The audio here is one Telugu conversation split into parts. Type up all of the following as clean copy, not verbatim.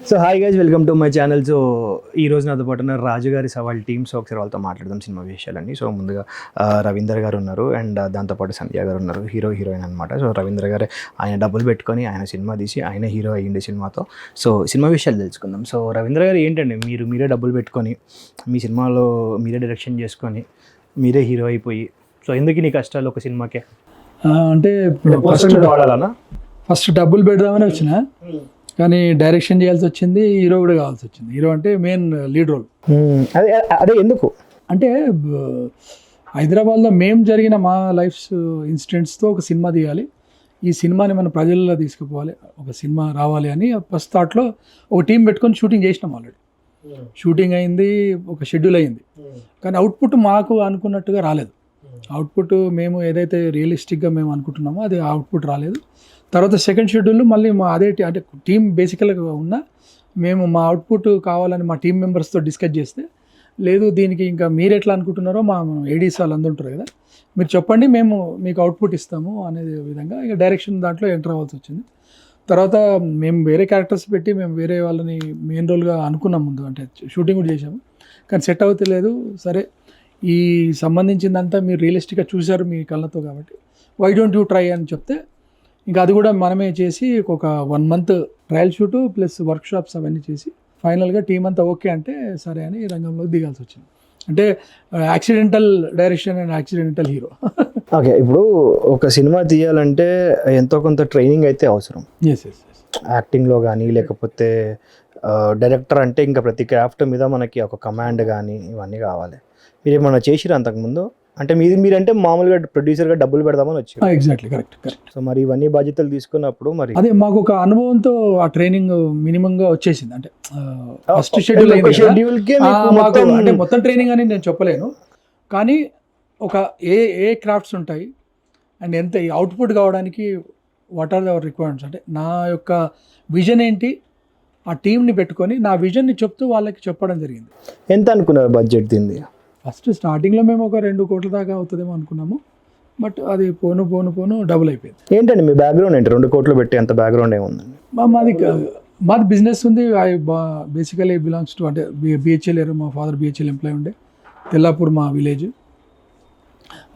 So hi guys, welcome to my channel. So ఈ రోజు నాతో పాటు ఉన్న రాజుగారి సవాల్ టీమ్. సో ఒకసారి వాళ్ళతో మాట్లాడదాం సినిమా విషయాలన్నీ. సో ముందుగా రవీందర్ గారు ఉన్నారు అండ్ దాంతోపాటు సంధ్య గారు ఉన్నారు, హీరోయిన్ అనమాట. సో రవీంద్ర గారే ఆయన డబ్బులు పెట్టుకొని ఆయన సినిమా తీసి ఆయన హీరో అయ్యిండే సినిమాతో. సో సినిమా విషయాలు తెలుసుకుందాం. సో రవీంద్ర గారు ఏంటండి, మీరే డబ్బులు పెట్టుకొని మీ సినిమాలో మీరే డైరెక్షన్ చేసుకొని మీరే హీరో అయిపోయి, సో ఎందుకు నీ కష్టాలు ఒక సినిమాకే? అంటే ఫస్ట్ డబ్బులు పెడదామని వచ్చిన, కానీ డైరెక్షన్ చేయాల్సి వచ్చింది, హీరో కూడా కావాల్సి వచ్చింది. హీరో అంటే మెయిన్ లీడ్ రోల్. అదే ఎందుకు అంటే హైదరాబాద్లో మేము జరిగిన మా లైఫ్ ఇన్సిడెంట్స్తో ఒక సినిమా తీయాలి, ఈ సినిమాని మన ప్రజల్లో తీసుకుపోవాలి, ఒక సినిమా రావాలి అని ఫస్ట్ థాట్లో ఒక టీం పెట్టుకొని షూటింగ్ చేసినాం. ఆల్రెడీ షూటింగ్ అయింది, ఒక షెడ్యూల్ అయింది, కానీ అవుట్పుట్ మాకు అనుకున్నట్టుగా రాలేదు. అవుట్పుట్ మేము ఏదైతే రియలిస్టిక్గా మేము అనుకుంటున్నామో అది అవుట్పుట్ రాలేదు. తర్వాత సెకండ్ షెడ్యూల్ మళ్ళీ మా అదే అంటే టీం బేసికల్గా ఉన్నా మేము మా అవుట్పుట్ కావాలని మా టీం మెంబర్స్తో డిస్కస్ చేస్తే, లేదు దీనికి ఇంకా మీరు ఎట్లా అనుకుంటున్నారో మా ఏడీస్ వాళ్ళు అందరూ ఉంటారు కదా, మీరు చెప్పండి మేము మీకు అవుట్పుట్ ఇస్తాము అనే విధంగా ఇక డైరెక్షన్ దాంట్లో ఎంటర్ అవ్వాల్సి వచ్చింది. తర్వాత మేము వేరే క్యారెక్టర్స్ పెట్టి మేము వేరే వాళ్ళని మెయిన్ రోల్గా అనుకున్నాం ముందు, అంటే షూటింగ్ కూడా చేసాము, కానీ సెట్ అవుతలేదు. సరే ఈ సంబంధించిందంతా మీరు రియలిస్టిక్గా చూశారు మీ కళ్ళతో, కాబట్టి వై డోంట్ యూ ట్రై అని చెప్తే ఇంకా అది కూడా మనమే చేసి ఒక 1 month trial shoot plus workshops అవన్నీ చేసి ఫైనల్గా టీం అంతా ఓకే అంటే సరే అని రంగంలోకి దిగాల్సి వచ్చింది. అంటే accidental direction and accidental hero. Okay, ఇప్పుడు ఒక సినిమా తీయాలంటే ఎంతో కొంత ట్రైనింగ్ అయితే అవసరం. ఎస్ ఎస్ ఎస్ యాక్టింగ్లో కానీ లేకపోతే డైరెక్టర్ అంటే ఇంకా ప్రతి క్రాఫ్ట్ మీద మనకి ఒక కమాండ్ కానీ ఇవన్నీ కావాలి. మీరు ఏమన్నా చేసిరా అంతకుముందు? అంటే మీరంటే మామూలుగా ప్రొడ్యూసర్గా డబ్బులు పెడదామని వచ్చారు. Exactly correct. సో మరి ఇవన్నీ బాధ్యతలు తీసుకున్నప్పుడు మరి అదే మాకు ఒక అనుభవంతో ఆ ట్రైనింగ్ మినిమంగా వచ్చేసింది. అంటే ఫస్ట్ షెడ్యూల్ అంటే మొత్తం ట్రైనింగ్ అని నేను చెప్పలేను, కానీ ఒక ఏ క్రాఫ్ట్స్ ఉంటాయి అండ్ ఎంత అవుట్పుట్ కావడానికి వాట్ ఆర్ అవర్ రిక్వైర్మెంట్స్, అంటే నా యొక్క విజన్ ఏంటి, ఆ టీంని పెట్టుకొని నా విజన్ని చెప్తూ వాళ్ళకి చెప్పడం జరిగింది. ఎంత అనుకున్నారు బడ్జెట్ దీన్ని? ఫస్ట్ స్టార్టింగ్లో మేము ఒక 2 కోట్ల దాకా అవుతుందేమో అనుకున్నాము, బట్ అది పోను డబుల్ అయిపోయింది. ఏంటండి మీ బ్యాక్గ్రౌండ్ ఏంటి? 2 కోట్లు పెట్టి అంత బ్యాక్గ్రౌండ్ ఏముందండి? మాది బిజినెస్ ఉంది. ఐ బేసికలీ బిలాంగ్స్ టు, అంటే బిహెచ్ఎల్, మా ఫాదర్ బిహెచ్ఎల్ ఎంప్లాయ్ ఉండే, తెల్లాపూర్ మా విలేజ్.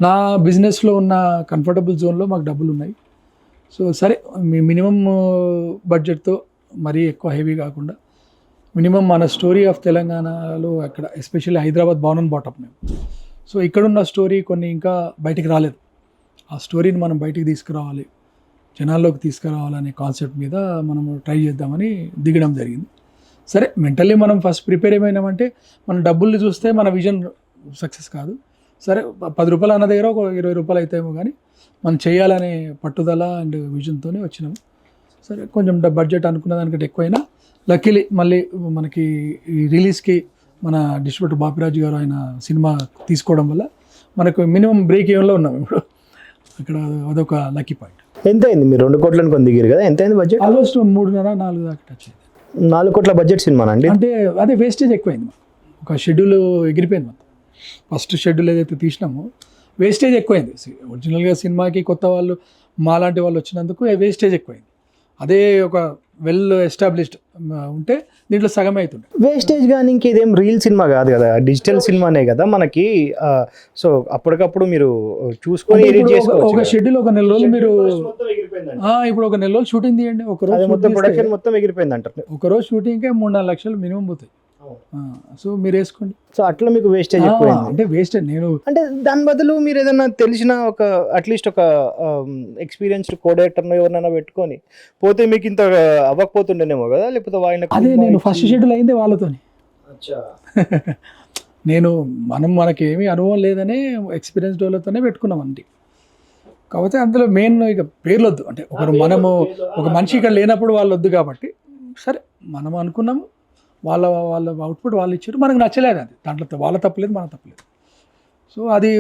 నా బిజినెస్లో ఉన్న కంఫర్టబుల్ జోన్లో మాకు డబ్బులు ఉన్నాయి. సో సరే మినిమం బడ్జెట్తో మరీ ఎక్కువ హెవీ కాకుండా మినిమం మన స్టోరీ ఆఫ్ తెలంగాణలో అక్కడ ఎస్పెషల్లీ హైదరాబాద్ బాన్ బాటప్ మేము. సో ఇక్కడున్న స్టోరీ కొన్ని ఇంకా బయటికి రాలేదు, ఆ స్టోరీని మనం బయటికి తీసుకురావాలి, జనాల్లోకి తీసుకురావాలనే కాన్సెప్ట్ మీద మనము ట్రై చేద్దామని దిగడం జరిగింది. సరే మెంటల్లీ మనం ఫస్ట్ ప్రిపేర్ ఏమైనామంటే మన డబ్బుల్ని చూస్తే మన విజన్ సక్సెస్ కాదు. సరే 10 రూపాయలు అన్న దగ్గర ఒక 20 రూపాయలు అవుతాయేమో, కానీ మనం చేయాలనే పట్టుదల అండ్ విజన్తోనే వచ్చినాము. సరే కొంచెం బడ్జెట్ అనుకున్న దానికంటే ఎక్కువైనా లక్కీలీ మళ్ళీ మనకి ఈ రిలీజ్కి మన డిస్ట్రిబ్యూటర్ బాపిరాజు గారు ఆయన సినిమా తీసుకోవడం వల్ల మనకు మినిమం బ్రేక్ ఈవెన్లో ఉన్నాం ఇప్పుడు. అక్కడ అదొక లక్కీ పాయింట్. ఎంత అయింది? మీరు 2 కోట్లను కొని దిగారు కదా, ఎంత అయింది బడ్జెట్? ఆల్మోస్ట్ 3.5-4 దాకా టచ్ అయింది. 4 కోట్ల బడ్జెట్ సినిమానండి? అంటే అదే వేస్టేజ్ ఎక్కువైంది, ఒక షెడ్యూల్ ఎగిరిపోయింది మొత్తం. ఫస్ట్ షెడ్యూల్ ఏదైతే తీసినామో వేస్టేజ్ ఎక్కువైంది. ఒరిజినల్గా సినిమాకి కొత్త వాళ్ళు మాలాంటి వాళ్ళు వచ్చినందుకు వేస్టేజ్ ఎక్కువైంది. అదే ఒక వెల్ ఎస్టాబ్లిష్డ్ ఉంటే దీంట్లో సగమే అవుతుంది వేస్టేజ్. కానీ ఇంకేదేం రీల్ సినిమా కాదు కదా, డిజిటల్ సినిమానే కదా మనకి. సో అప్పటికప్పుడు మీరు చూసుకొని ఎడిట్ చేసుకోవచ్చు. ఒక షెడ్యూల్ ఒక 1 నెల రోజులు మీరు ఇప్పుడు ఒక 1 నెల రోజులు షూటింగ్ తీయండి, ఒక రోజు మొత్తం ప్రొడక్షన్ మొత్తం ఎగిరిపోయింది అంటారు. ఒక రోజు షూటింగ్కే 3-4 లక్షలు మినిమం పోతాయి. సో మీరు వేసుకోండి. సో అట్లా మీకు వేస్టేజ్ ఎక్కువైంది. అంటే వేస్టేజ్ నేను అంటే దాని బదులు మీరు ఏదైనా తెలిసిన ఒక అట్లీస్ట్ ఒక ఎక్స్పీరియన్స్డ్ కోడైరెక్టర్ను ఎవరినైనా పెట్టుకొని పోతే మీకు ఇంత అవ్వకపోతుండేనేమో కదా, లేకపోతే అదే నేను ఫస్ట్ షెడ్యూల్ అయింది వాళ్ళతోని. నేను మనకి ఏమీ అనుభవం లేదనే ఎక్స్పీరియన్స్ వాళ్ళతోనే పెట్టుకున్నాం అండి. కాకపోతే అందులో మెయిన్ ఇక పేర్లు వద్దు, అంటే మనము ఒక మనిషి ఇక్కడ లేనప్పుడు వాళ్ళు వద్దు, కాబట్టి సరే మనం అనుకున్నాము, వాళ్ళ అవుట్పుట్ వాళ్ళు ఇచ్చారు, మనకు నచ్చలేదు, అది దాంట్లో వాళ్ళ తప్పలేదు మన తప్పలేదు. సో అది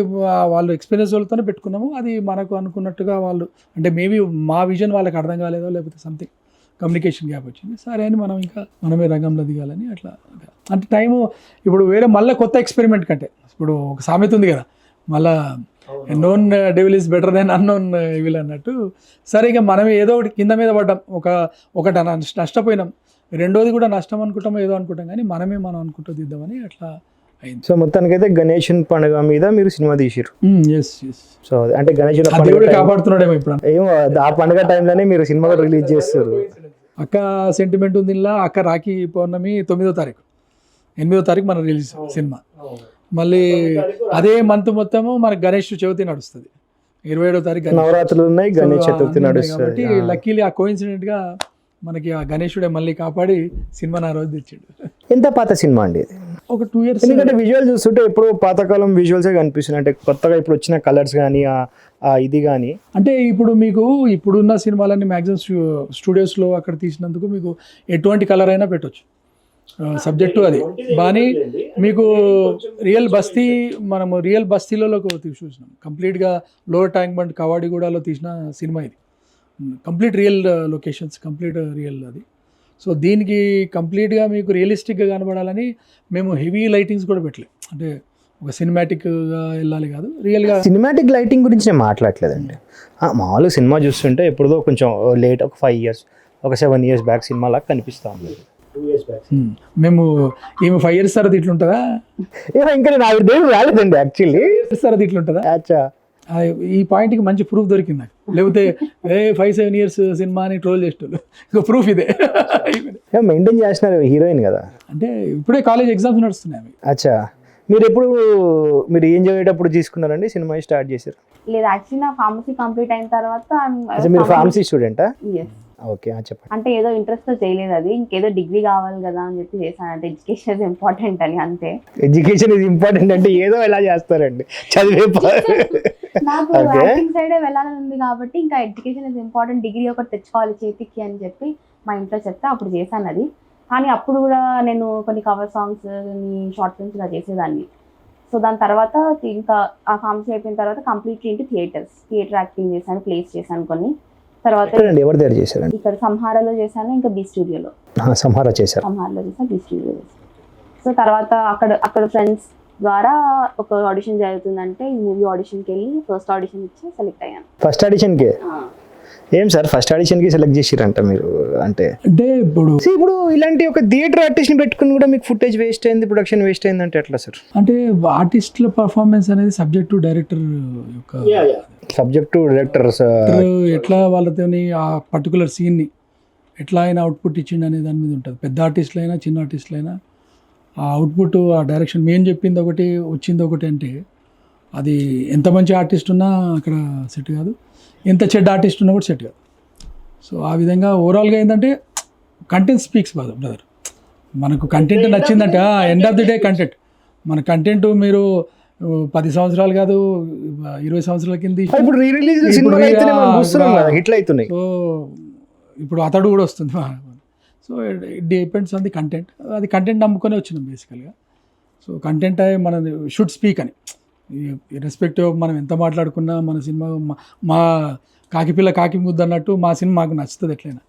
వాళ్ళు ఎక్స్పీరియన్స్ వాళ్ళతోనే పెట్టుకున్నాము. అది మనకు అనుకున్నట్టుగా వాళ్ళు, అంటే మేబీ మా విజన్ వాళ్ళకి అర్థం కాలేదో లేకపోతే సంథింగ్ కమ్యూనికేషన్ గ్యాప్ వచ్చింది. సరే అని మనమే రంగంలో దిగాలని అట్లా. అంటే టైము ఇప్పుడు వేరే మళ్ళీ కొత్త ఎక్స్పెరిమెంట్ కంటే, ఇప్పుడు ఒక సామెత ఉంది కదా, మళ్ళీ known devil is better than unknown evil అన్నట్టు. సరే ఇక మనం ఏదో ఒకటి కింద మీద పడ్డాం, ఒకటి నష్టపోయినాం, రెండోది కూడా నష్టం అనుకుంటాం ఏదో అనుకుంటాం కానీ మనం అనుకుంటూ తీద్దామని అట్లా అయింది. సో మొత్తానికైతే గణేషన్ పండుగ మీద మీరు సినిమా తీసిరు. ఎస్ ఎస్ సో అంటే గణేశుల దేవుడు పండుగ కాపాడుతున్నాడేమో ఇప్పుడు. ఏమో ఆ పండుగ టైంలోనే మీరు సినిమా కూడా రిలీజ్ చేస్తారు. అక్క సెంటిమెంట్ ఉంది ఇలా. అక్క రాఖీ పౌర్ణమి 9వ తారీఖు, 8వ తారీఖు మనం రిలీజ్ సినిమా. మళ్ళీ అదే మంత్ మొత్తము మనకి గణేష్ చవితి నడుస్తుంది, 27వ తారీఖు నవరాత్రులు ఉన్నాయి, గణేష్ చతుర్థి నడుస్తుంది. కాబట్టి లక్కీలీ ఆ కోఇన్సిడెంట్ గా మనకి ఆ గణేశుడే మళ్ళీ కాపాడి సినిమాని ఆ రోజు తెచ్చాడు. ఎంత పాత సినిమా అండి ఇది? ఒక 2 years. ఎందుకంటే విజువల్ చూస్తుంటే ఎప్పుడు పాతకాలం విజువల్సే కనిపిస్తున్నాయి. అంటే కొత్తగా ఇప్పుడు వచ్చిన కలర్స్ కానీ ఇది కానీ అంటే ఇప్పుడు మీకు ఇప్పుడున్న సినిమాలన్నీ మ్యాక్సిమం స్టూడియోస్లో అక్కడ తీసినందుకు మీకు ఎటువంటి కలర్ అయినా పెట్టవచ్చు. సబ్జెక్టు అది బాని మీకు రియల్ బస్తీ, మనము రియల్ బస్తీలలో చూసినాం. కంప్లీట్గా లోవర్ ట్యాంక్ బండ్ కవాడిగూడలో తీసిన సినిమా ఇది. Complete real locations, complete real అది. సో దీనికి కంప్లీట్గా మీకు రియలిస్టిక్గా కనబడాలని మేము హెవీ లైటింగ్స్ కూడా పెట్టలేదు. అంటే ఒక సినిమాటిక్గా వెళ్ళాలి కాదు, రియల్గా. సినిమాటిక్ లైటింగ్ గురించి నేను మాట్లాడలేదండి. మామూలుగా సినిమా చూస్తుంటే ఎప్పుడో కొంచెం లేట్, ఒక 5 years, ఒక 7 years బ్యాక్ సినిమా లాగా కనిపిస్తా ఉంది. 2 years బ్యాక్ మేము ఈమె 5 years తర్వాత ఇట్లుంటుందా? ఇంకా నాకు దేవుడు రాలేదండి యాక్చువల్లీ. తర్వాత ఇట్లుంటుందా? అచ్చా, ఈ పాయింట్కి మంచి ప్రూఫ్ దొరికింది నాకు. లేకపోతే 5-7 years సినిమా అని ట్రోల్ చేసేటోళ్ళు. ఇక ప్రూఫ్ ఇదే. మెయింటైన్ చేస్తున్నారు హీరోయిన్ కదా. అంటే ఇప్పుడే కాలేజ్ ఎగ్జామ్స్ నడుస్తున్నాయి. అచ్చా, మీరు ఏం చదివేటప్పుడు తీసుకున్నారండి సినిమా స్టార్ట్ చేశారు? లేదు, యాక్చువల్లీ నా ఫార్మసీ కంప్లీట్ అయిన తర్వాత మీరు ఫార్మసీ స్టూడెంటా? ఓకే, చెప్పండి. అంటే ఏదో ఇంట్రెస్ట్ తో చేయలేదు, అది ఇంకేదో డిగ్రీ కావాలి కదా అని చెప్పి చేశాను. అంటే ఎడ్యుకేషన్ ఇస్ ఇంపార్టెంట్ అని, అంతే. ఎడ్యుకేషన్ ఇస్ ఇంపార్టెంట్ అంటే ఏదో ఎలా చేస్తారండి, చదివే నాకు యాక్టింగ్ సైడే వెళ్ళాలని ఉంది కాబట్టి ఇంకా ఎడ్యుకేషన్ ఇస్ ఇంపార్టెంట్, డిగ్రీ ఒకటి తెచ్చుకోవాలి చేతికి అని చెప్పి మా ఇంట్లో చెప్తే అప్పుడు చేశాను అది. కానీ అప్పుడు కూడా నేను కొన్ని కవర్ సాంగ్స్, షార్ట్ ఫిల్మ్స్ ఇలా చేసేదాన్ని. సో దాని తర్వాత ఇంకా ఆ ఫార్మసీ అయిపోయిన తర్వాత కంప్లీట్లీ ఇంటి థియేటర్ యాక్టింగ్ చేశాను, ప్లేస్ చేశాను కొన్ని. తర్వాత ఎవరి దగ్గర చేశారండి? ఇక్కడ సంహారలో చేశాను, ఇంకా బీ స్టూడియోలో. సంహారలో చేశాను, బీ స్టూడియోలో చేశాను. సో తర్వాత అక్కడ ఫ్రెండ్స్ ద్వారా ఒక ఆడిషన్ జరుగుతుందంటే ఈ మూవీ ఆడిషన్కి వెళ్ళి ఫస్ట్ ఆడిషన్ ఇచ్చి సెలెక్ట్ అయ్యాను. ఫస్ట్ ఆడిషన్కి? ఏం సార్, ఫస్ట్ ఆడిషన్కి సెలెక్ట్ చేసిరంట మీరు? అంటే ఇప్పుడు ఇలాంటి ఒక థియేటర్ ఆర్టిస్ట్ని పెట్టుకుని కూడా మీకు ఫుటేజ్ వేస్ట్ అయింది, ప్రొడక్షన్ వేస్ట్ అయింది అంటే ఎట్లా సార్? అంటే ఆర్టిస్టుల పర్ఫార్మెన్స్ అనేది సబ్జెక్ట్ టు డైరెక్టర్ యొక్క ఎట్లా వాళ్ళతోని ఆ పర్టికులర్ సీన్ని ఎట్లా అయినా అవుట్పుట్ ఇచ్చిండు అనే దాని మీద ఉంటుంది. పెద్ద ఆర్టిస్టులు అయినా చిన్న ఆర్టిస్టులు అయినా ఆ అవుట్పుట్, ఆ డైరెక్షన్ మేము చెప్పింది ఒకటి వచ్చింది ఒకటి అంటే అది ఎంత మంచి ఆర్టిస్ట్ ఉన్నా అక్కడ సెట్ కాదు, ఎంత చెడ్డ ఆర్టిస్ట్ ఉన్నా కూడా సెట్ కాదు. సో ఆ విధంగా ఓవరాల్గా ఏంటంటే కంటెంట్ స్పీక్స్ బ్రదర్. మనకు కంటెంట్ నచ్చిందంటే end of the day content. మన కంటెంట్ మీరు 10 సంవత్సరాలు కాదు 20 సంవత్సరాల కింద సో ఇప్పుడు అతడు కూడా వస్తుంది. So it depends on the content. అది కంటెంట్ నమ్ముకొని వచ్చినాం బేసికల్గా. సో కంటెంట్ మన షుడ్ స్పీక్ అని, రెస్పెక్టివ్ మనం ఎంత మాట్లాడుకున్నా మన సినిమా మా కాకిపిల్ల కాకి ముద్దు అన్నట్టు మా సినిమా మాకు నచ్చుతుంది, ఎట్లయినా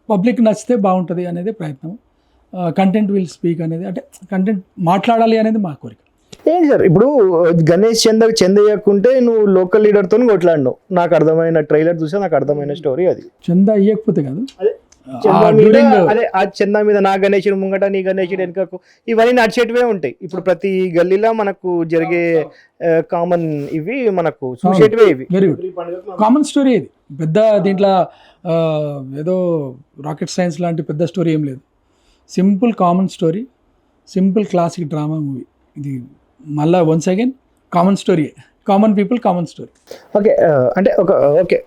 పబ్లిక్ నచ్చితే బాగుంటుంది అనేది ప్రయత్నం. కంటెంట్ విల్ స్పీక్ అనేది, అంటే కంటెంట్ మాట్లాడాలి అనేది మా కోరిక. ఏంటి సార్, ఇప్పుడు గణేష్ చెందయ్యకుంటే నువ్వు లోకల్ లీడర్తో కొట్లాడినావు, నాకు అర్థమైన ట్రైలర్ చూసా, నాకు అర్థమైన స్టోరీ అది. చందా ఇయ్యకపోతే కాదు, అదే ఆ చందా మీద నా గణేశుడు ముంగట నీ గణేశుడు వెనుకకు ఇవన్నీ నడిచేటివే ఉంటాయి. ఇప్పుడు ప్రతి గల్లీలో మనకు జరిగే కామన్ ఇవి మనకు చూసేటివే ఇవి. వెరీ గుడ్ కామన్ స్టోరీ ఇది. పెద్ద దీంట్లో ఏదో రాకెట్ సైన్స్ లాంటి పెద్ద స్టోరీ ఏం లేదు. Simple common story, simple classic drama movie ఇది. మళ్ళీ once again common story, common people common story. Okay, అంటే ఓకే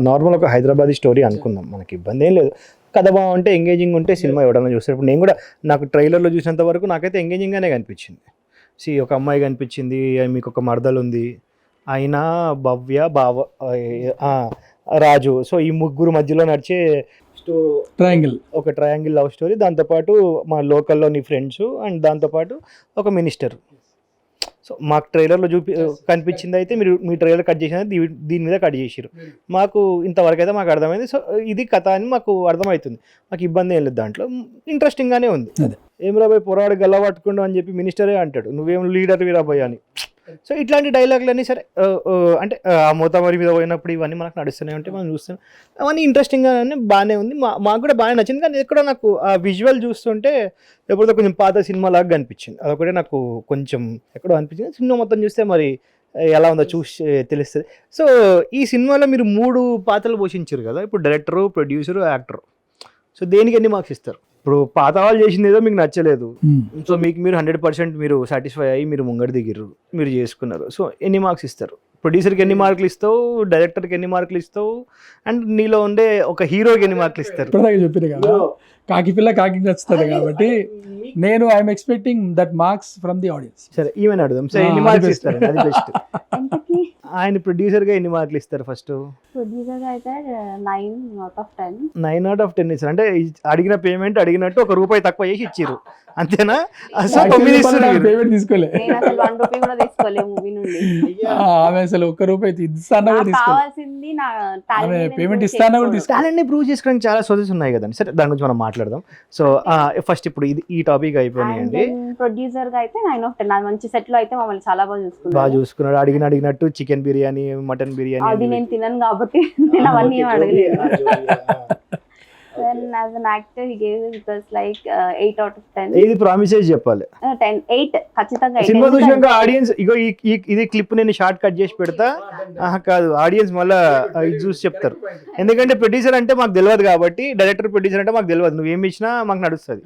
నార్మల్ ఒక హైదరాబాదీ స్టోరీ అనుకుందాం, మనకి ఇబ్బంది ఏం లేదు. కథ బాగుంటే ఎంగేజింగ్ ఉంటే సినిమా ఎవడన్నా చూస్తారు. ఇప్పుడు నేను కూడా నాకు ట్రైలర్లో చూసినంత వరకు నాకైతే ఎంగేజింగ్గానే కనిపించింది. ఒక అమ్మాయి కనిపించింది, మీకు ఒక మరదలు ఉంది, అయినా భవ్య రాజు. సో ఈ ముగ్గురు మధ్యలో నడిచే ఒక ట్రయాంగిల్ లవ్ స్టోరీ. దాంతోపాటు మా లోకల్లో నీ ఫ్రెండ్స్ అండ్ దాంతోపాటు ఒక మినిస్టర్. సో మాకు ట్రైలర్లో కనిపించింది అయితే మీరు మీ ట్రైలర్ కట్ చేసిన దీని మీద కట్ చేసారు. మాకు ఇంతవరకు అయితే మాకు అర్థమైంది. సో ఇది కథ అని మాకు అర్థమవుతుంది, మాకు ఇబ్బంది ఏం లేదు, దాంట్లో ఇంట్రెస్టింగ్గానే ఉంది. ఏం రాబోయ్ పొరాడు గల్ల పట్టుకుండు అని చెప్పి మినిస్టరే అంటాడు, నువ్వేం లీడర్ వీరాబోయ్ అని. సో ఇట్లాంటి డైలాగులన్నీ సరే అంటే ఆ మూతమరి మీద పోయినప్పుడు ఇవన్నీ మనకు నడుస్తూనే ఉంటాయి, మనం చూస్తున్నాం. అవన్నీ ఇంట్రెస్టింగ్గా బాగానే ఉంది, మాకు కూడా బాగా నచ్చింది. కానీ ఎక్కడో నాకు ఆ విజువల్ చూస్తుంటే ఎప్పుడో కొంచెం పాత సినిమా లాగా కనిపించింది. అదొకటే నాకు కొంచెం ఎక్కడో అనిపించింది. సినిమా మొత్తం చూస్తే మరి ఎలా ఉందో చూసి తెలుస్తుంది. సో ఈ సినిమాలో మీరు 3 పాత్రలు పోషించారు కదా, ఇప్పుడు డైరెక్టరు, ప్రొడ్యూసరు, యాక్టరు. సో దేనికి ఎన్ని మార్క్స్ ఇస్తారు? ఇప్పుడు పాత వాళ్ళు చేసింది ఏదో మీకు నచ్చలేదు, సో మీకు మీరు 100% మీరు సాటిస్ఫై అయ్యి మీరు ముంగడి దిగిర్రు, మీరు చేసుకున్నారు. సో ఎన్ని మార్క్స్ ఇస్తారు? ప్రొడ్యూసర్కి ఎన్ని మార్కులు ఇస్తావు, డైరెక్టర్కి ఎన్ని మార్కులు ఇస్తావు, అండ్ నీలో ఉండే ఒక హీరోకి ఎన్ని మార్కులు ఇస్తారు? ఇప్పటిదాకా చెప్పిన కదా, కాకి పిల్ల కాకి నచ్చుతుంది కాబట్టి నేను I'm expecting that marks from the audience. సరే ఈవెన్ అడుగుదాం, సో ఎన్ని మార్క్స్ ఇస్తారు? అది బెస్ట్. ఆయన ప్రొడ్యూసర్గా ఎన్ని మార్కులు ఇస్తారు? ఫస్ట్ ప్రొడ్యూసర్ అయితే 9/10. 9/10 ఇస్తారు. అంటే అడిగిన పేమెంట్ అడిగినట్టు ₹1 తక్కువ చేసి ఇచ్చిర్రు, అంతేనా? అసలు 9 ఇస్తారు. పేమెంట్ తీసుకోలే, నేను అసలు ₹1 కూడా తీసుకోలే మూవీ నుండి. ఆమె అసలు ₹1 ఇస్తానా కూడా తీసుకోలేదు. కావాల్సింది నా ఆమె పేమెంట్ ఇస్తానా కూడా తీసుకోలేదు. టాలెంట్ని ప్రూవ్ చేసుకోవడానికి చాలా సోర్సెస్ ఉన్నాయి కదండి. సరే దాని గురించి మనం మాట్లాడదాం. సో ఫస్ట్ ఇప్పుడు ఈ టాపిక్ అయిపోయినాయండి. ప్రొడ్యూసర్ గా అయితే 9/10. నా మంచి సెట్ లో అయితే మమ్మల్ని చాలా బాగా చూసుకున్నాడు. అడిగినట్టు చికెన్ బిర్యానీ, మటన్ బిర్యానీ. అది నేను తినను కాబట్టి నేను అవన్నీ ఏం అడగలేదు. Then as an actor he gave it was like 8/10. ఇది ప్రామిస్ చేసి చెప్పాలి. 8 ఖచ్చితంగా. సినిమా చూసినాక ఆడియన్స్ ఇగో ఇది క్లిప్ నేను షార్ట్ కట్ చేసి పెడతా, కాదు ఆడియన్స్ మళ్ళీ ఇది చూసి చెప్తారు. ఎందుకంటే ప్రొడ్యూసర్ అంటే మాకు తెలియదు కాబట్టి, డైరెక్టర్ ప్రొడ్యూసర్ అంటే మాకు తెలియదు, నువ్వేమి ఇచ్చినా మాకు నడుస్తుంది.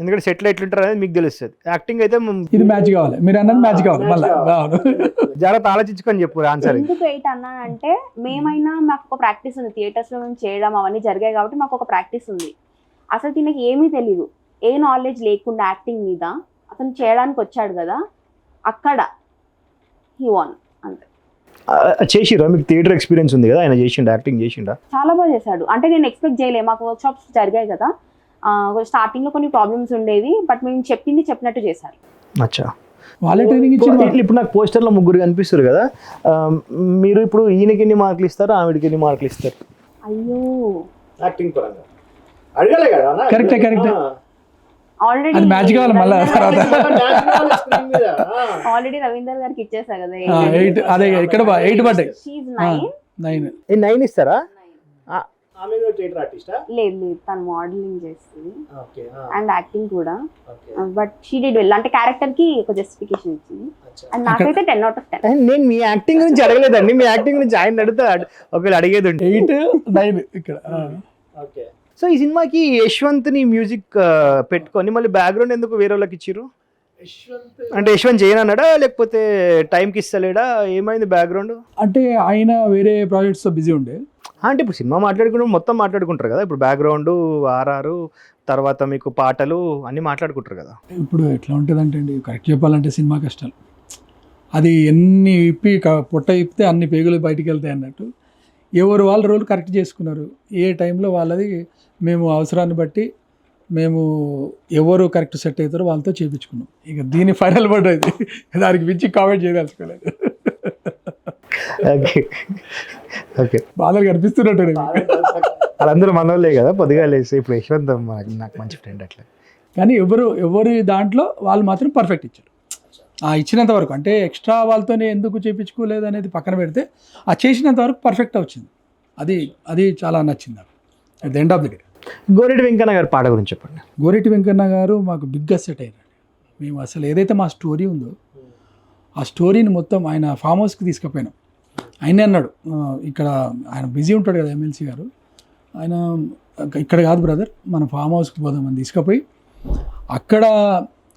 ఎందుకంటే సెటిల్ ఎట్లుంటారు అనేది మీకు తెలుస్తుంది. యాక్టింగ్ అయితే ఇది మ్యాచ్ కావాలి, మీరు అన్నది మ్యాచ్ కావాలి. మళ్ళీ జాగ్రత్త ఆలోచించుకొని చెప్పు ఆన్సర్. ఎందుకు 8 అన్నానంటే మేమైనా మాకు ఒక ప్రాక్టీస్ ఉంది, థియేటర్స్ లో మేము చేయడం అవన్నీ జరిగాయి కాబట్టి మాకు ఒక ప్రాక్టీస్ ఉంది. అసలు దీనికి ఏమీ తెలియదు, ఏ నాలెడ్జ్ లేకుండా యాక్టింగ్ మీద అతను చేయడానికి వచ్చాడు కదా, అక్కడ హీ వాన్ అంతే. చేసిరా? మీకు థియేటర్ ఎక్స్పీరియన్స్ ఉంది కదా, ఆయన చేసిండా, యాక్టింగ్ చేసిండా? చాలా బాగా చేశాడు. అంటే నేను ఎక్స్పెక్ట్ చేయలేదు, మాకు వర్క్ షాప్స్ జరిగాయి కదా, స్టార్టింగ్ లో కొన్ని ప్రాబ్లమ్స్ ఉండేవి, బట్ మేము చెప్పినట్టు చేశారు. అచ్చా, వాళ్ళే ట్రైనింగ్ ఇచ్చారు. ఇప్పుడు నాకు పోస్టర్లో 3 కనిపిస్తారు కదా, మీరు ఇప్పుడు ఈయనకి ఎన్ని మార్కులు ఇస్తారు, ఆవిడకి ఎన్ని మార్కులు ఇస్తారు? అయ్యో యాక్టింగ్ పరంగా అడగలే కదా. కరెక్టే ఆల్రెడీ అది మ్యాచ్ కావాలి మళ్ళీ తర్వాత. ఆల్రెడీ రవీందర్ గారికి ఇచ్చేసా కదా 8. అదే ఇక్కడ 8 పడ్డాయి. 9 ఇస్తారా? లేదు తను మోడలింగ్ చేస్తుంది అండ్ యాక్టింగ్ కూడా, బట్ షీ డిడ్ వెల్. అంటే క్యారెక్టర్ కి ఒక జస్టిఫికేషన్ ఇచ్చింది. అండ్ నాకైతే 10/10. నేను మీ యాక్టింగ్ గురించి అడగలేదండి, మీ యాక్టింగ్ గురించి ఆయన అడుగుతా, ఒకవేళ అడిగేది 8, 9 ఇక్కడ. సో ఈ సినిమాకి యశ్వంత్ని మ్యూజిక్ పెట్టుకొని మళ్ళీ బ్యాక్గ్రౌండ్ ఎందుకు వేరే వాళ్ళకి ఇచ్చిర్రు? అంటే యశ్వంత్ చేయనన్నాడా, లేకపోతే టైంకి ఇస్తలేడా, ఏమైంది బ్యాక్గ్రౌండ్? అంటే ఆయన వేరే ప్రాజెక్ట్స్తో బిజీ ఉండే. అంటే ఇప్పుడు సినిమా మొత్తం మాట్లాడుకుంటారు కదా, ఇప్పుడు బ్యాక్గ్రౌండ్, ఆర్ఆర్, తర్వాత మీకు పాటలు అన్నీ మాట్లాడుకుంటారు కదా. ఇప్పుడు ఎట్లా ఉంటుందంటే అండి, కరెక్ట్ చెప్పాలంటే సినిమా కష్టాలు అది ఎన్ని పొట్ట ఇప్పితే అన్ని పేగులు బయటికి వెళ్తాయి అన్నట్టు. ఎవరు వాళ్ళ రోల్ కరెక్ట్ చేసుకున్నారు, ఏ టైంలో వాళ్ళది మేము అవసరాన్ని బట్టి మేము ఎవరు కరెక్ట్ సెట్ అవుతారో వాళ్ళతో చేయించుకున్నాం. ఇక దీని ఫైనల్ వర్డ్ అది, దానికి మించి కామెంట్ చేయదలుచుకోలేదు. ఓకే, బాధలు కనిపిస్తున్నట్టు వాళ్ళందరూ మనోళ్ళే కదా, పొద్దుగా లేసి ఇప్పుడు యశ్వంత్ నాకు మంచి ఫ్రెండ్ అట్లా. కానీ ఎవరి దాంట్లో వాళ్ళు మాత్రం పర్ఫెక్ట్ ఇచ్చారు. ఇచ్చినంత వరకు, అంటే ఎక్స్ట్రా వాళ్ళతోనే ఎందుకు చేయించుకోలేదు అనేది పక్కన పెడితే, ఆ చేసినంత వరకు పర్ఫెక్ట్ వచ్చింది. అది చాలా నచ్చింది నాకు at the end of the day. Goreti Venkanna గారి పాట గురించి చెప్పండి. గోరెటి వెంకన్న గారు మాకు బిగ్గెస్ట్ సెట్ అయ్యారు. మేము అసలు ఏదైతే మా స్టోరీ ఉందో ఆ స్టోరీని మొత్తం ఆయన ఫామ్ హౌస్కి తీసుకుపోయినాం. ఆయనే అన్నాడు, ఇక్కడ ఆయన బిజీ ఉంటాడు కదా ఎమ్మెల్సీ గారు, ఆయన ఇక్కడ కాదు బ్రదర్ మన ఫామ్ హౌస్కి పోదామని తీసుకుపోయి అక్కడ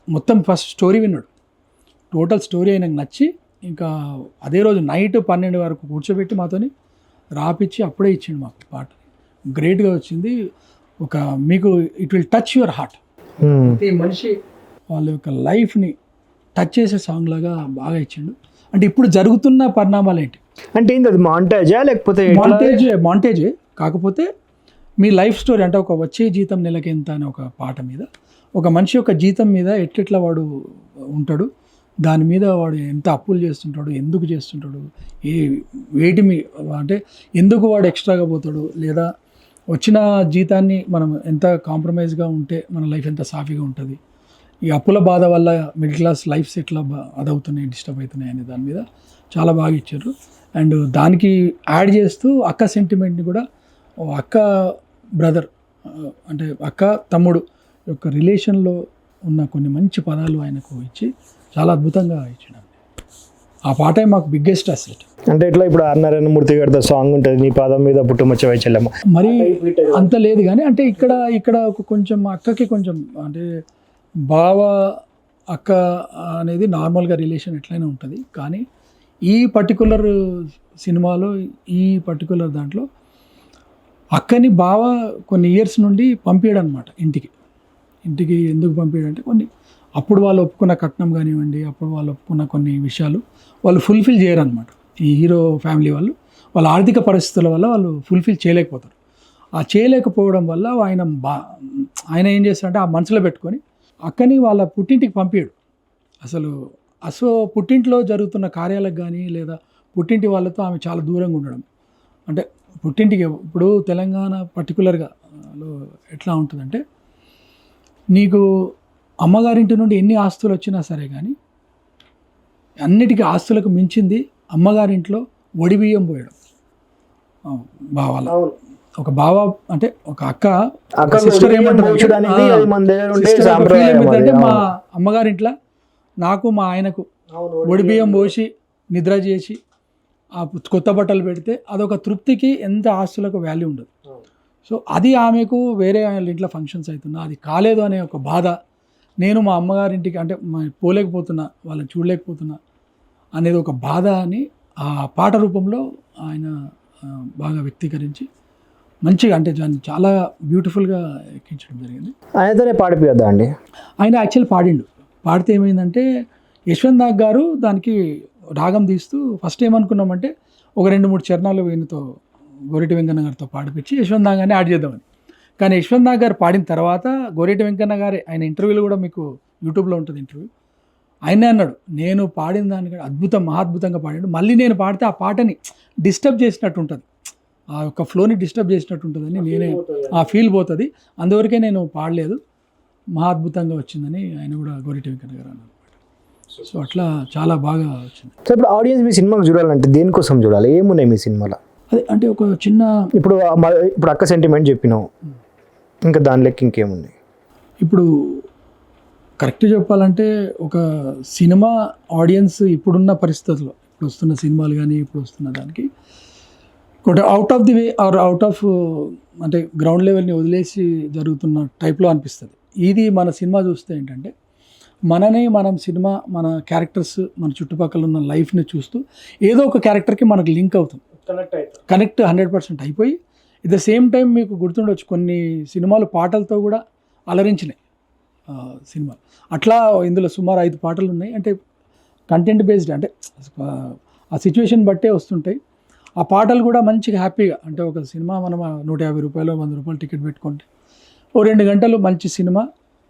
మొత్తం ఫస్ట్ స్టోరీ విన్నాడు. టోటల్ స్టోరీ ఆయనకు నచ్చి ఇంకా అదే రోజు నైట్ 12 వరకు కూర్చోబెట్టి మాతోని రాపిచ్చి అప్పుడే ఇచ్చిండు మాకు పాట. గ్రేట్గా వచ్చింది. మీకు it will touch your heart. ఈ మనిషి వాళ్ళ యొక్క లైఫ్ని టచ్ చేసే సాంగ్ లాగా బాగా ఇచ్చిండు. అంటే ఇప్పుడు జరుగుతున్న పరిణామాలు ఏంటి అంటే ఏంటి, అది మాంటేజా లేకపోతే మాంటేజే కాకపోతే మీ లైఫ్ స్టోరీ. అంటే ఒక వచ్చే జీతం నెలకి ఎంత అనే ఒక పాట మీద, ఒక మనిషి యొక్క జీతం మీద ఎట్లా వాడు ఉంటాడు, దాని మీద వాడు ఎంత అప్పులు చేస్తుంటాడు, ఎందుకు చేస్తుంటాడు, వేటి అంటే ఎందుకు వాడు ఎక్స్ట్రాగా పోతాడు, లేదా వచ్చిన జీతాన్ని మనం ఎంత కాంప్రమైజ్గా ఉంటే మన లైఫ్ ఎంత సాఫీగా ఉంటుంది, ఈ అప్పుల బాధ వల్ల మిడిల్ క్లాస్ లైఫ్స్ ఎట్లా అదవుతున్నాయి, డిస్టర్బ్ అవుతున్నాయి అనే దాని మీద చాలా బాగా ఇచ్చారు. అండ్ దానికి యాడ్ చేస్తూ అక్క సెంటిమెంట్ని కూడా, అక్క బ్రదర్ అంటే అక్క తమ్ముడు యొక్క రిలేషన్లో ఉన్న కొన్ని మంచి పదాలు ఆయనకు ఇచ్చి చాలా అద్భుతంగా ఇచ్చాడు. ఆ పాటే మాకు బిగ్గెస్ట్ అసెట్. అంటే ఇట్లా ఇప్పుడు ఆర్నారాయణ మూర్తి గారితో సాంగ్ ఉంటుంది, నీ పాదం మీద పుట్టుమచ్చవై చెల్లమ్మ, మరి అంత లేదు కానీ అంటే ఇక్కడ ఒక కొంచెం అక్కకి కొంచెం అంటే బావ అక్క అనేది నార్మల్గా రిలేషన్ ఎట్లయినా ఉంటుంది. కానీ ఈ పర్టికులర్ సినిమాలో ఈ పర్టికులర్ దాంట్లో అక్కని బావ కొన్ని ఇయర్స్ నుండి పంపించడం అనమాట ఇంటికి. ఎందుకు పంపించడంటే కొన్ని అప్పుడు వాళ్ళు ఒప్పుకున్న కట్నం కానివ్వండి, అప్పుడు వాళ్ళు ఒప్పుకున్న కొన్ని విషయాలు వాళ్ళు ఫుల్ఫిల్ చేయరు అనమాట. ఈ హీరో ఫ్యామిలీ వాళ్ళ ఆర్థిక పరిస్థితుల వల్ల వాళ్ళు ఫుల్ఫిల్ చేయలేకపోతారు. ఆ చేయలేకపోవడం వల్ల ఆయన ఏం చేస్తారంటే ఆ మనసులో పెట్టుకొని అక్కని వాళ్ళ పుట్టింటికి పంపించడు. అసలు పుట్టింట్లో జరుగుతున్న కార్యాలకు కానీ లేదా పుట్టింటి వాళ్ళతో ఆమె చాలా దూరంగా ఉండడం. అంటే పుట్టింటికి ఇప్పుడు తెలంగాణ పర్టికులర్గా ఎట్లా ఉంటుందంటే, నీకు అమ్మగారింటి నుండి ఎన్ని ఆస్తులు వచ్చినా సరే కానీ అన్నిటికీ ఆస్తులకు మించింది అమ్మగారింట్లో వడి బియ్యం పోయడం. బావాల ఒక బావ అంటే ఒక అక్క సిస్టర్ ఏమంటే మా అమ్మగారింట్లో నాకు మా ఆయనకు వడి బియ్యం పోసి నిద్ర చేసి ఆ కొత్త బట్టలు పెడితే అదొక తృప్తికి ఎంత ఆస్తులకు వాల్యూ ఉండదు. సో అది ఆమెకు వేరే వాళ్ళ ఇంట్లో ఫంక్షన్స్ అవుతున్నా అది కాలేదు అనే ఒక బాధ, నేను మా అమ్మగారింటికి అంటే పోలేకపోతున్నా, వాళ్ళని చూడలేకపోతున్నా అనేది ఒక బాధ అని ఆ పాట రూపంలో ఆయన బాగా వ్యక్తీకరించి మంచిగా అంటే దాన్ని చాలా బ్యూటిఫుల్గా ఎక్కించడం జరిగింది. ఆయనతోనే పాడిపోద్దా అండి? ఆయన యాక్చువల్ పాడితే ఏమైందంటే యశ్వంత్ నాగ్ గారు దానికి రాగం తీస్తూ ఫస్ట్ ఏమనుకున్నామంటే ఒక 2-3 చరణాలు ఈయనతో గోరెటి వెంకన్న గారితో పాడిపించి యశ్వంత్ నాగ్ గారిని యాడ్ చేద్దామని. కానీ యశ్వంత్ నాగ్ గారు పాడిన తర్వాత గోరెటి వెంకన్న గారే ఆయన ఇంటర్వ్యూలో కూడా మీకు యూట్యూబ్లో ఉంటుంది ఇంటర్వ్యూ, ఆయనే అన్నాడు నేను పాడిన దానికంటే మహాద్భుతంగా పాడాడు, మళ్ళీ నేను పాడితే ఆ పాటని డిస్టర్బ్ చేసినట్టు ఉంటుంది, ఆ యొక్క ఫ్లోని డిస్టర్బ్ చేసినట్టు ఉంటుందని నేనే ఆ ఫీల్ పోతుంది, అందువరకే నేను పాడలేదు, మహాద్భుతంగా వచ్చిందని ఆయన కూడా గోరెటి వెంకన్న గారు అన్నారు. సో అట్లా చాలా బాగా వచ్చింది. సో ఇప్పుడు ఆడియన్స్ మీ సినిమాకి చూడాలంటే దేనికోసం చూడాలి, ఏమున్నాయి మీ సినిమాలో? అదే అంటే ఒక చిన్న ఇప్పుడు అక్క సెంటిమెంట్ చెప్పినావు, ఇంకా దాని లెక్క ఇంకేముంది? ఇప్పుడు కరెక్ట్ చెప్పాలంటే ఒక సినిమా ఆడియన్స్ ఇప్పుడున్న పరిస్థితుల్లో, ఇప్పుడు వస్తున్న సినిమాలు కానీ ఇప్పుడు వస్తున్న దానికి ఒక out of the way or out of అంటే గ్రౌండ్ లెవెల్ని వదిలేసి జరుగుతున్న టైప్లో అనిపిస్తుంది. ఇది మన సినిమా చూస్తే ఏంటంటే మనం సినిమా మన క్యారెక్టర్స్ మన చుట్టుపక్కల ఉన్న లైఫ్ని చూస్తూ ఏదో ఒక క్యారెక్టర్కి మనకు లింక్ అవుతాం, కనెక్ట్ 100% అయిపోయి ఎట్ ద సేమ్ టైం మీకు గుర్తుండొచ్చు కొన్ని సినిమాలు పాటలతో కూడా అలరించినాయి సినిమాలు. అట్లా ఇందులో సుమారు 5 పాటలు ఉన్నాయి. అంటే కంటెంట్ బేస్డ్ అంటే ఆ సిచ్యువేషన్ బట్టే వస్తుంటాయి. ఆ పాటలు కూడా మంచిగా హ్యాపీగా అంటే ఒక సినిమా మనం 150 రూపాయలు 100 రూపాయలు టికెట్ పెట్టుకుంటే ఓ 2 గంటలు మంచి సినిమా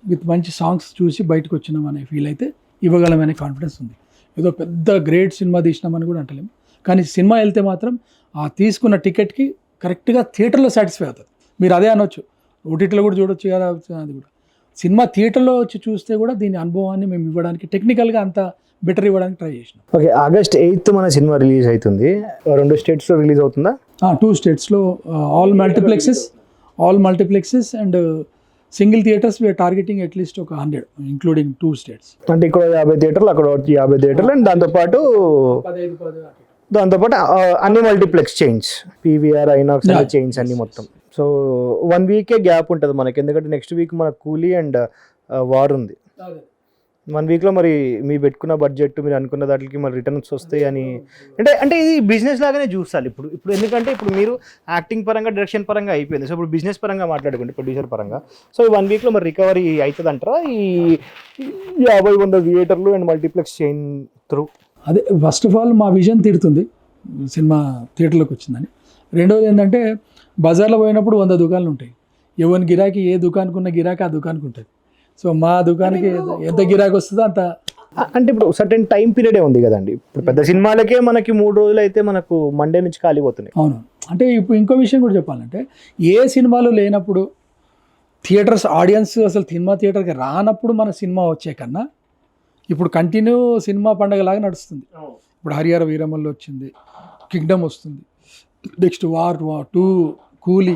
విత్ మంచి సాంగ్స్ చూసి బయటకు వచ్చినాం అనే ఫీల్ అయితే ఇవ్వగలమనే కాన్ఫిడెన్స్ ఉంది. ఏదో పెద్ద గ్రేట్ సినిమా తీసినామని కూడా అంటలేము, కానీ సినిమా వెళ్తే మాత్రం ఆ తీసుకున్న టికెట్కి కరెక్ట్గా థియేటర్లో సాటిస్ఫై అవుతుంది. మీరు అదే అనొచ్చు, ఓటీటీలో కూడా చూడొచ్చు కదా, అది కూడా సినిమా థియేటర్లో వచ్చి చూస్తే కూడా దీని అనుభవాన్ని మేము ఇవ్వడానికి టెక్నికల్గా అంత బెటర్ ఇవ్వడానికి ట్రై చేసినాం. ఓకే, August 8th మన సినిమా రిలీజ్ అవుతుంది. 2 స్టేట్స్లో రిలీజ్ అవుతుందా? 2 స్టేట్స్లో all multiplexes and single theatres we're targeting at least ఒక 100 ఇంక్లూడింగ్ 2 స్టేట్స్. అంటే ఇక్కడ 50 థియేటర్లు, అక్కడ 50 థియేటర్లు, అండ్ దాంతోపాటు అన్ని మల్టీప్లెక్స్ చైన్స్, పీవీఆర్, ఐనాక్స్ అన్ని చైన్స్ అన్ని మొత్తం. సో 1 వీకే గ్యాప్ ఉంటుంది మనకి, ఎందుకంటే నెక్స్ట్ వీక్ మనకు కూలీ అండ్ వార్ ఉంది. 1 వీక్లో మరి మీ పెట్టుకున్న బడ్జెట్ మీరు అనుకున్న దాంట్లోకి మరి రిటర్న్స్ వస్తాయి అని అంటే ఇది బిజినెస్ లాగానే చూస్తాను ఇప్పుడు ఎందుకంటే ఇప్పుడు మీరు యాక్టింగ్ పరంగా డైరెక్షన్ పరంగా అయిపోయింది. సో ఇప్పుడు బిజినెస్ పరంగా మాట్లాడుకోండి, ప్రొడ్యూసర్ పరంగా. సో ఈ 1 వీక్లో మరి రికవరీ అవుతుంది అంటారా ఈ 50-100 థియేటర్లు అండ్ మల్టీప్లెక్స్ చైన్ త్రూ? అదే ఫస్ట్ ఆఫ్ ఆల్ మా విజన్ తీరుతుంది సినిమా థియేటర్లోకి వచ్చిందని. రెండవది ఏంటంటే బజార్లో పోయినప్పుడు 100 దుకాణాలు ఉంటాయి, ఎవరి గిరాకీ ఏ దుకాణానికి ఉన్న గిరాకీ ఆ దుకాణానికి ఉంటుంది. సో మా దుకాణానికి ఎంత గిరాకీ వస్తుందో అంత. అంటే ఇప్పుడు సర్టెన్ టైం పీరియడే ఉంది కదండి, ఇప్పుడు పెద్ద సినిమాలకే మనకి 3 రోజులు అయితే మనకు మండే నుంచి ఖాళీ పోతున్నాయి. అవును, అంటే ఇప్పుడు ఇంకో విషయం కూడా చెప్పాలంటే ఏ సినిమాలు లేనప్పుడు థియేటర్స్ ఆడియన్స్ అసలు సినిమా థియేటర్కి రానప్పుడు మన సినిమా వచ్చే కన్నా ఇప్పుడు కంటిన్యూ సినిమా పండగలాగా నడుస్తుంది. ఇప్పుడు హరిహర వీరమల్లు వచ్చింది, కింగ్డమ్ వస్తుంది, నెక్స్ట్ వార్ 2, కూలీ,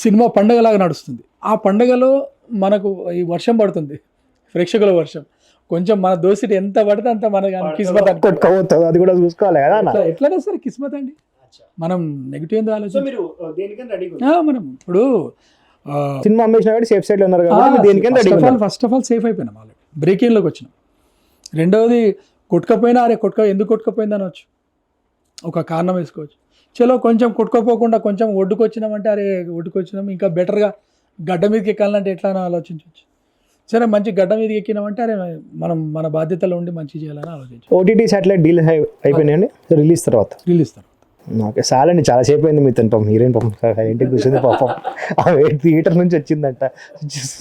సినిమా పండగలాగా నడుస్తుంది. ఆ పండగలో మనకు ఈ వర్షం పడుతుంది, ప్రేక్షకుల వర్షం. కొంచెం మన దోసిటి ఎంత పడితే అంత మనకి కిస్మత్ కొట్టుకోవద్దు, అది కూడా చూసుకోవాలి కదా అన్న. ఎట్లనే సరే కిస్మత్ అండి. మనం నెగిటివ్ ఏందో ఆలోచన. మనం ఇప్పుడు సినిమా అమ్మేసిన కాబట్టి సేఫ్ సైడ్ లో ఉన్నారు కాబట్టి దేనికైనా ready. First of all safe అయిపోయినాం వాళ్ళు, బ్రేకింగ్లోకి వచ్చినాం. రెండవది కొట్టుకపోయినా అరే ఎందుకు కొట్టుకపోయింది అనవచ్చు, ఒక కారణం వేసుకోవచ్చు. చలో కొంచెం కొట్టుకోపోకుండా కొంచెం ఒడ్డుకొచ్చినామంటే అరే ఒడ్డుకొచ్చినాం, ఇంకా బెటర్గా గడ్డ మీదకి ఎక్కాలంటే ఎట్లా అని ఆలోచించవచ్చు. సరే మంచి గడ్డ మీదకి ఎక్కినామంటే అరే మనం మన బాధ్యతలో ఉండి మంచి చేయాలని ఆలోచించు. ఓటీటీ శాటిలైట్ డీల్ అయిపోయినాయండి రిలీజ్ తర్వాత. ఓకే, చాలండి, చాలాసేపు అయింది మీతో. పాపం హీరోయిన్ పాపం ఇంటికి కూర్చుంది పాపం, ఆమె థియేటర్ నుంచి వచ్చిందంట.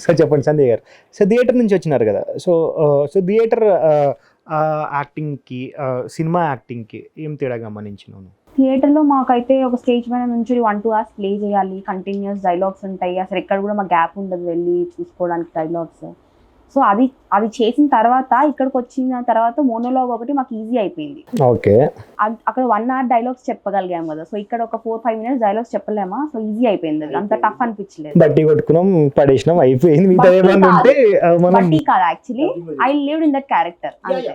సో చెప్పండి సంధ్య గారు, సో థియేటర్ నుంచి వచ్చినారు కదా, సో థియేటర్ యాక్టింగ్కి సినిమా యాక్టింగ్కి ఏం తేడా గమనించినాను? థియేటర్లో మాకైతే ఒక స్టేజ్ పైన నుంచి 1-2 hours ప్లే చేయాలి, కంటిన్యూస్ డైలాగ్స్ ఉంటాయి, అసలు ఎక్కడ కూడా మా గ్యాప్ ఉండదు వెళ్ళి చూసుకోవడానికి డైలాగ్స్. సో అది చేసిన తర్వాత ఇక్కడికి వచ్చిన తర్వాత మోనోలాగ్ ఒకటి మాకు ఈజీ అయిపోయింది. ఓకే, అక్కడ 1 hour డైలాగ్స్ చెప్పగలిగాం కదా, సో ఇక్కడ ఒక 4-5 minutes డైలాగ్స్ చెప్పలేమా, సో ఈజీ అయిపోయింది, అది అంత టఫ్ అనిపించలేదు. బట్టి కొట్టుకున్నాం, పడేసినాం, అయిపోయింది. బట్టి కాదు actually, I lived in that character అంతే.